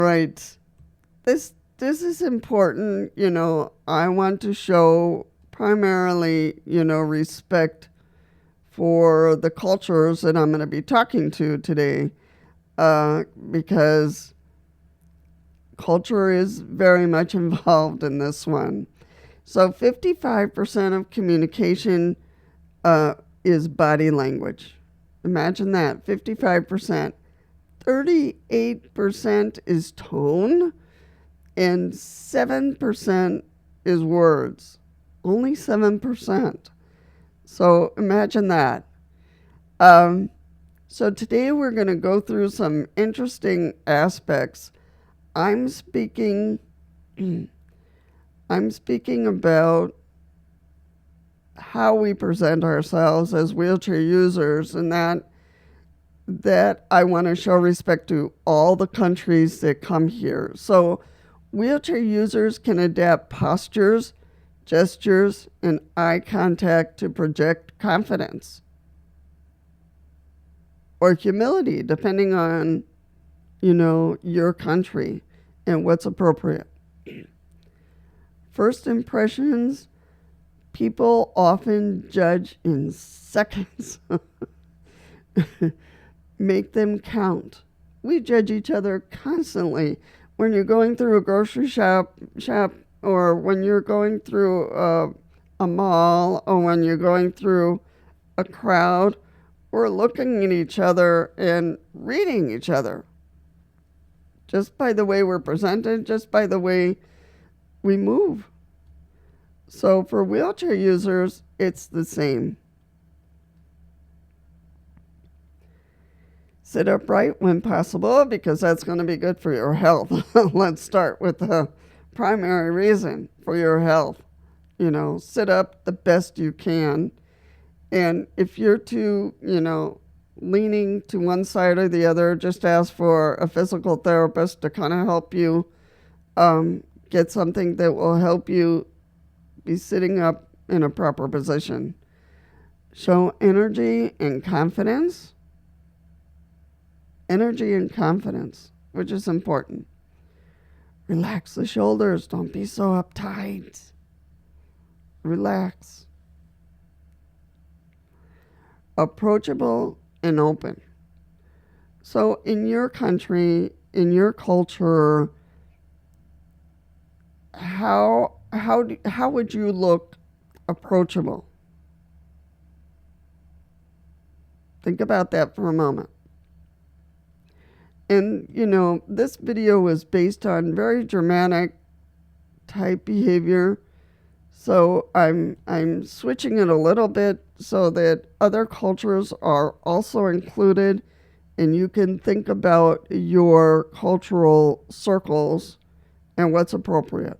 Right. This is important. I want to show primarily, respect for the cultures that I'm going to be talking to today, because culture is very much involved in this one. So 55% of communication is body language. Imagine that, 55%. 38% is tone, and 7% is words. Only 7%. So imagine that. So today we're going to go through some interesting aspects. I'm speaking I'm speaking about how we present ourselves as wheelchair users, and that I want to show respect to all the countries that come here. So wheelchair users can adapt postures, gestures, and eye contact to project confidence or humility, depending on, your country and what's appropriate. First impressions, people often judge in seconds. Make them count. We judge each other constantly. When you're going through a grocery shop, or when you're going through a mall, or when you're going through a crowd, we're looking at each other and reading each other. Just by the way we're presented, just by the way we move. So for wheelchair users, it's the same. Sit upright when possible, because that's going to be good for your health. Let's start with the primary reason for your health. Sit up the best you can. And if you're too, leaning to one side or the other, just ask for a physical therapist to kind of help you get something that will help you be sitting up in a proper position. Show energy and confidence. Energy and confidence, which is important. Relax the shoulders. Don't be so uptight. Relax. Approachable and open. So in your country, in your culture, how would you look approachable? Think about that for a moment. And, this video was based on very dramatic type behavior. So I'm switching it a little bit so that other cultures are also included, and you can think about your cultural circles and what's appropriate.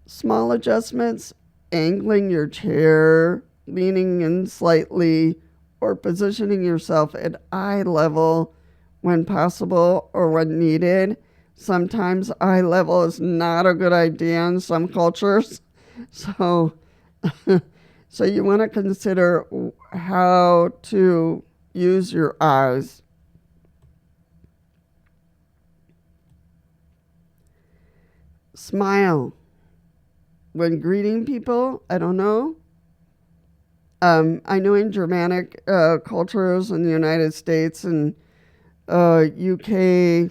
Small adjustments, angling your chair, leaning in slightly, or positioning yourself at eye level when possible or when needed. Sometimes eye level is not a good idea in some cultures. So, so you want to consider how to use your eyes. Smile. When greeting people, I don't know. I know in Germanic cultures in the United States and UK,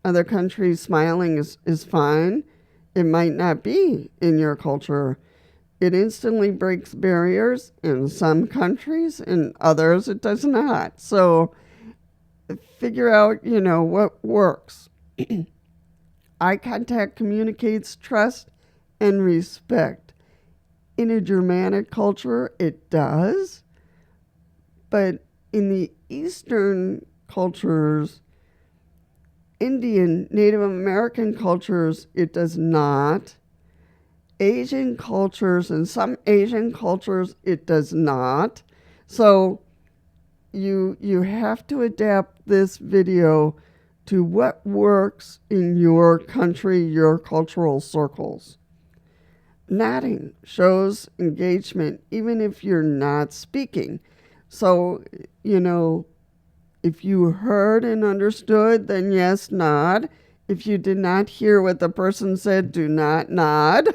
other countries, smiling is fine. It might not be in your culture. It instantly breaks barriers in some countries, in others it does not. So figure out, what works. Eye contact communicates trust and respect. In a Germanic culture, it does. But in the Eastern cultures, Indian, Native American cultures, it does not. Asian cultures, and some Asian cultures, it does not. So you have to adapt this video to what works in your country, your cultural circles. Nodding shows engagement even if you're not speaking. So, If you heard and understood, then yes, nod. If you did not hear what the person said, do not nod.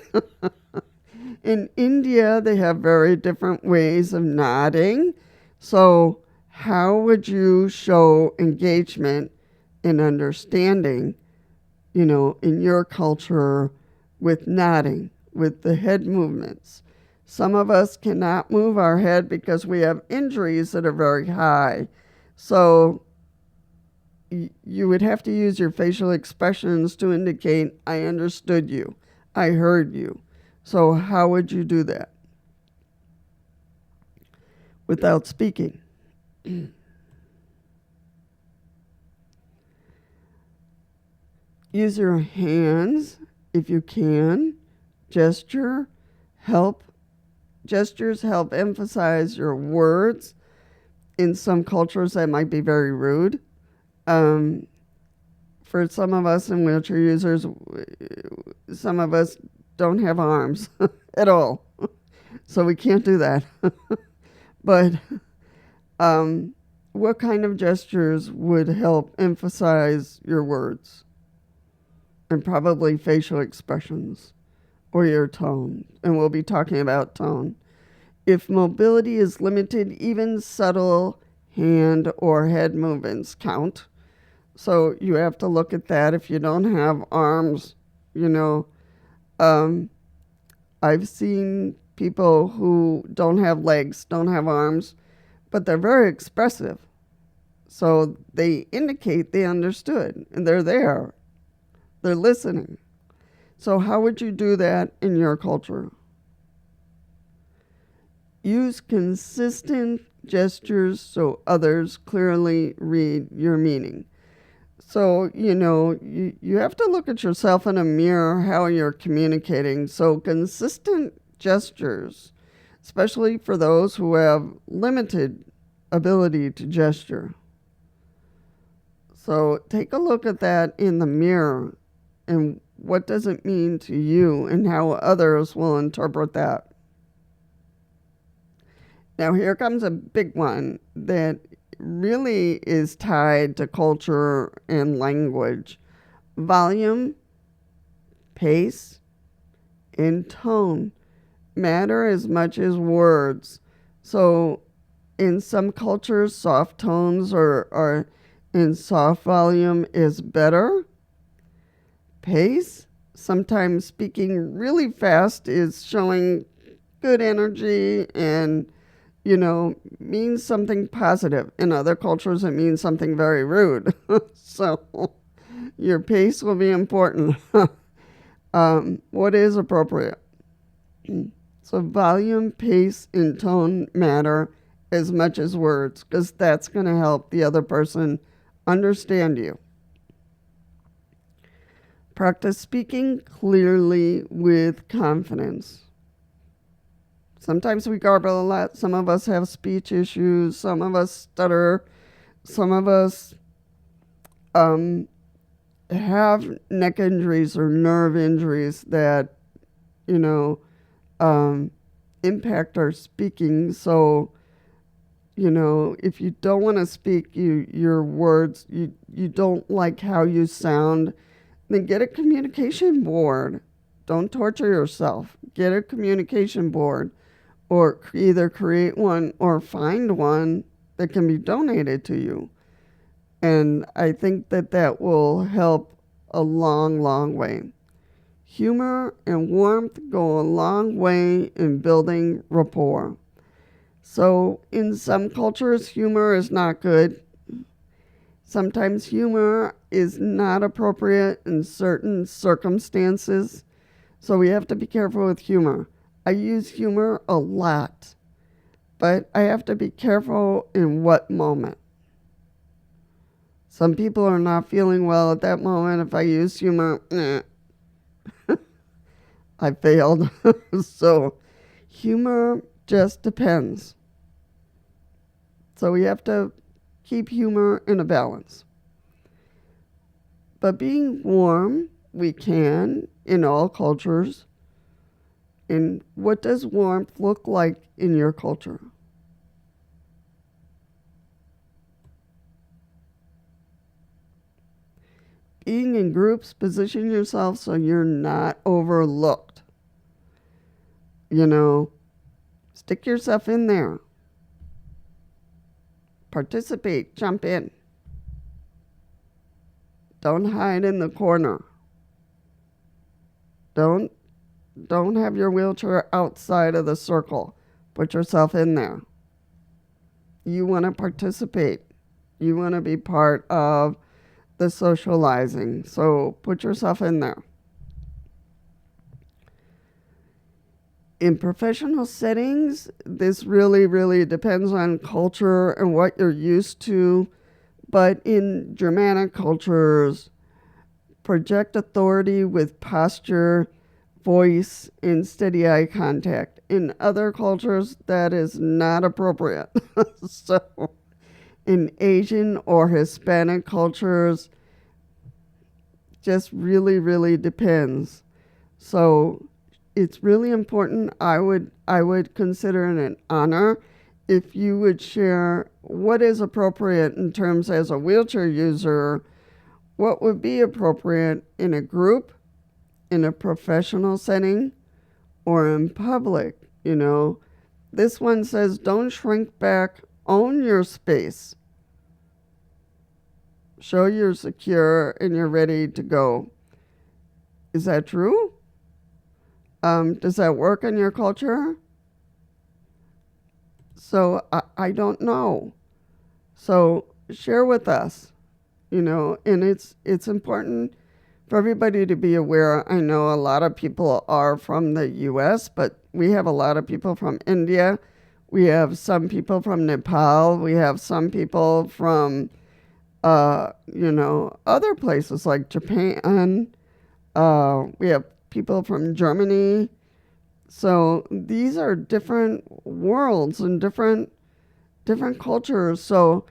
In India, they have very different ways of nodding. So, how would you show engagement and understanding, in your culture with nodding, with the head movements? Some of us cannot move our head because we have injuries that are very high. So, you would have to use your facial expressions to indicate, I understood you, I heard you. So how would you do that? Without speaking. Use your hands if you can. Gestures help emphasize your words. In some cultures, that might be very rude. For some of us in wheelchair users, some of us don't have arms at all. So we can't do that. But what kind of gestures would help emphasize your words? And probably facial expressions or your tone. And we'll be talking about tone. If mobility is limited, even subtle hand or head movements count. So you have to look at that. If you don't have arms, I've seen people who don't have legs, don't have arms, but they're very expressive. So they indicate they understood and they're there. They're listening. So how would you do that in your culture? Use consistent gestures so others clearly read your meaning. So, you have to look at yourself in a mirror, how you're communicating. So consistent gestures, especially for those who have limited ability to gesture. So take a look at that in the mirror and what does it mean to you and how others will interpret that. Now here comes a big one that really is tied to culture and language. Volume, pace, and tone matter as much as words. So in some cultures, soft tones are in soft volume is better. Pace, sometimes speaking really fast is showing good energy and means something positive. In other cultures, it means something very rude. So your pace will be important. What is appropriate? So volume, pace, and tone matter as much as words because that's going to help the other person understand you. Practice speaking clearly with confidence. Sometimes we garble a lot. Some of us have speech issues. Some of us stutter. Some of us have neck injuries or nerve injuries that, impact our speaking. So, if you don't want to speak your words, you don't like how you sound, then get a communication board. Don't torture yourself. Get a communication board. Or either create one or find one that can be donated to you. And I think that will help a long, long way. Humor and warmth go a long way in building rapport. So in some cultures, humor is not good. Sometimes humor is not appropriate in certain circumstances. So we have to be careful with humor. I use humor a lot, but I have to be careful in what moment. Some people are not feeling well at that moment. If I use humor, I failed. So humor just depends. So we have to keep humor in a balance. But being warm, we can in all cultures. And what does warmth look like in your culture? being in groups, position yourself so you're not overlooked. Stick yourself in there. Participate, jump in. Don't hide in the corner. Don't have your wheelchair outside of the circle. Put yourself in there. You want to participate. You want to be part of the socializing. So put yourself in there. In professional settings, this really, really depends on culture and what you're used to. But in Germanic cultures, project authority with posture, voice, and steady eye contact. In other cultures, that is not appropriate. So in Asian or Hispanic cultures, just really, really depends. So it's really important. I would consider it an honor if you would share what is appropriate in terms as a wheelchair user, what would be appropriate in a group, in a professional setting, or in public. This one says, don't shrink back, own your space. Show you're secure and you're ready to go. Is that true? Does that work in your culture? So I don't know. So share with us, and it's important for everybody to be aware. I know a lot of people are from the U.S., but we have a lot of people from India. We have some people from Nepal. We have some people from, other places like Japan. We have people from Germany. So these are different worlds and different cultures. So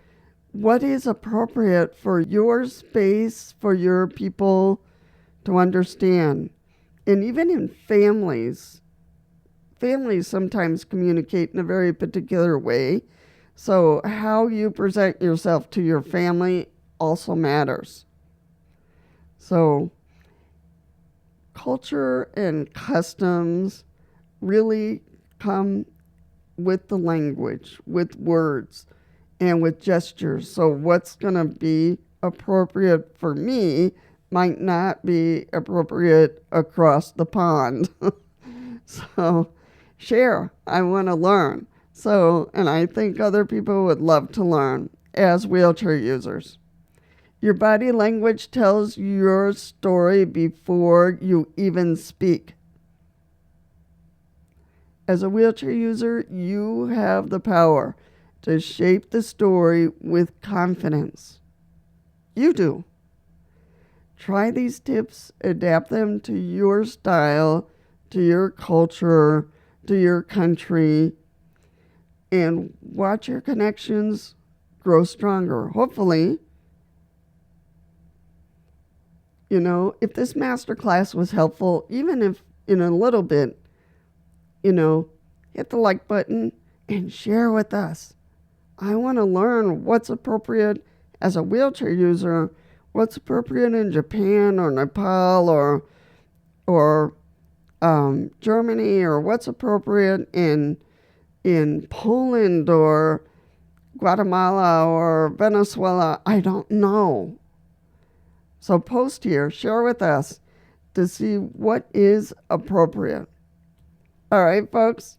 what is appropriate for your space, for your people to understand? And even in families sometimes communicate in a very particular way. So how you present yourself to your family also matters. So culture and customs really come with the language, with words, and with gestures. So what's going to be appropriate for me might not be appropriate across the pond. So share. I want to learn. So, and I think other people would love to learn as wheelchair users. Your body language tells your story before you even speak. As a wheelchair user, you have the power to shape the story with confidence. You do. Try these tips, adapt them to your style, to your culture, to your country, and watch your connections grow stronger. Hopefully, if this masterclass was helpful, even if in a little bit, hit the like button and share with us. I want to learn what's appropriate as a wheelchair user, what's appropriate in Japan or Nepal or Germany, or what's appropriate in Poland or Guatemala or Venezuela. I don't know. So post here, share with us to see what is appropriate. All right, folks,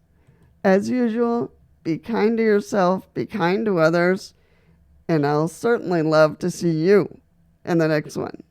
as usual, be kind to yourself, be kind to others, and I'll certainly love to see you in the next one.